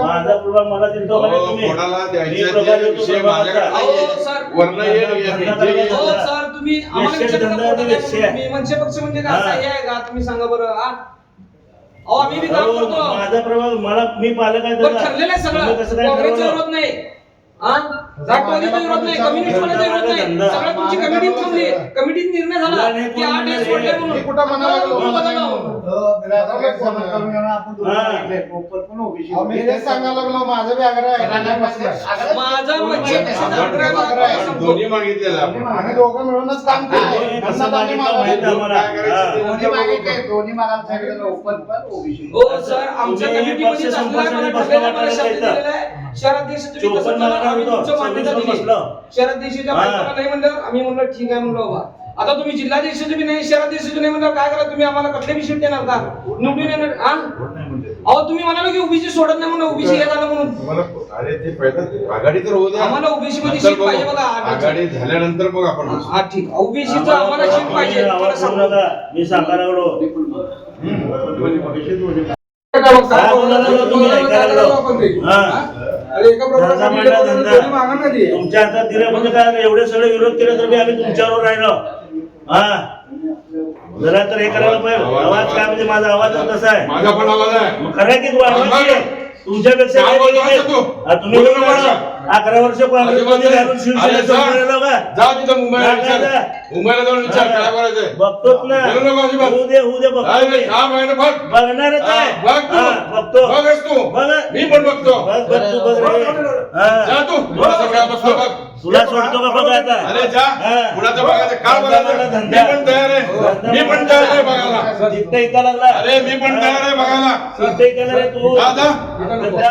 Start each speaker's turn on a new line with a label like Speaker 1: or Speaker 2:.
Speaker 1: माझा प्रभाव मला दिलतो का नाही तुम्ही?
Speaker 2: कोणाला द्यायचा
Speaker 1: मी प्रभाव देतो
Speaker 2: विषय
Speaker 1: प्रभावाचा.
Speaker 2: माझ्याकडे
Speaker 3: सर
Speaker 2: वर्ण येईल
Speaker 3: सर तुम्ही आम्हाला
Speaker 1: विषय धंदा
Speaker 3: विचारता
Speaker 1: आणि विषय.
Speaker 3: मी मनसे पक्ष म्हणजे काय असं हे आहे का तुम्ही सांगा बरं अहो आम्ही बी काम करतो
Speaker 1: माझा प्रभाव मला मी पालक आहे
Speaker 3: पण ठरलेलं आहे
Speaker 1: तुम्ही कसं
Speaker 3: सगळं
Speaker 1: काय
Speaker 3: काँग्रेसचा
Speaker 1: ठरवलं?
Speaker 3: विरोध नाही राष्ट्रवादीचा विरोध नाही कम्युनिस्ट पक्षाचा विरोध नाही सगळं तुमची कमिटी थांबली कमिटीत निर्णय झाला की 8 दिवस सोडले म्हणून
Speaker 2: मी कुठं म्हणायला लागलो? मी तेच सांगायला लागलो माझं बी आग्रह आहे
Speaker 3: माझा मनसे पक्षाचा आग्रह आहे.
Speaker 2: दोन्ही मागितलेलं आपण आम्ही दोघं मिळूनच काम केलं
Speaker 1: कसं मागितलं माहिती आहे आम्हाला.
Speaker 3: हो सर आमच्या कमिटीमध्ये शहराध्यक्ष तुम्ही कसं करा आम्ही तुमच्या मान्यता दिली शहराध्यक्षाच्या बायकोला नाही म्हणलं आम्ही म्हणलं ठीक आहे म्हणलं बाबा आता तुम्ही जिल्हाध्यक्षाचे बी नाही शहराध्यक्षाचे नाही म्हणलं काय करा तुम्ही आम्हाला कसले विषय देणार का निवडून येणार अहो तुम्ही म्हणाला की ओबीसी सोडत नाही म्हणून ओबीसी हे झालं म्हणून
Speaker 2: अरे ते पहिलं आघाडी तर होऊ द्या
Speaker 3: आम्हाला ओबीसी मध्ये
Speaker 2: नंतर
Speaker 3: सीट पाहिजे
Speaker 2: बघू.
Speaker 3: बघा
Speaker 2: आघाडी झाल्यानंतर मग आपण बसू.
Speaker 3: हा ठीक ओबीसीचं आम्हाला सीट पाहिजे तुम्हाला
Speaker 1: आवाज करू
Speaker 3: सांगू
Speaker 1: नका. मी सांगायला लागलो तुमच्या हातात दिलं म्हणजे काय एवढे सगळे विरोध केले तर आम्ही तुमच्यावर राहिलो जरा तर हे करायला पाहिजे आवाज काय म्हणजे माझा आवाज तसा आहे
Speaker 2: माझा पण आवाज आहे
Speaker 1: मग खरं आहे की तू आवाज आहे तुमच्यापेक्षा
Speaker 2: काय बोलतोय तू?
Speaker 1: तुम्ही
Speaker 2: बोलू नका.
Speaker 1: 11 वर्ष काँग्रेसमध्ये घालून शिवसेनेत राहिलो का
Speaker 2: जा तिथं मुंबईला
Speaker 1: जा,
Speaker 2: विचार.
Speaker 1: जा.
Speaker 2: मुंबईला जाऊन विचार काय करायचंय
Speaker 1: बघतोच ना
Speaker 2: बोलू नको अजिबात.
Speaker 1: होऊ दे बघतो
Speaker 2: काय
Speaker 1: मी.
Speaker 2: नाही, काम आहे ना बघ
Speaker 1: बघणारच आहे
Speaker 2: बघ तू.
Speaker 1: हा, बघतो
Speaker 2: बघच तू
Speaker 1: बघ
Speaker 2: मी पण बघतो
Speaker 1: बघ तू बघ रे हा.
Speaker 2: जा तू थोडासा काय बसतो बघ
Speaker 1: तुला सोडतो का बघ आता
Speaker 2: अरे जा
Speaker 1: हा.
Speaker 2: कुणाचं बघायचं काय
Speaker 1: धंदा
Speaker 2: बघायचं
Speaker 1: मला
Speaker 2: मी
Speaker 1: धंदा.
Speaker 2: पण तयार आहे मी पण तयार आहे बघायला
Speaker 1: जिथं इथं लागला
Speaker 2: अरे मी पण तयार आहे बघायला
Speaker 1: जिथं इथं रे तू
Speaker 2: जा जा
Speaker 1: जा.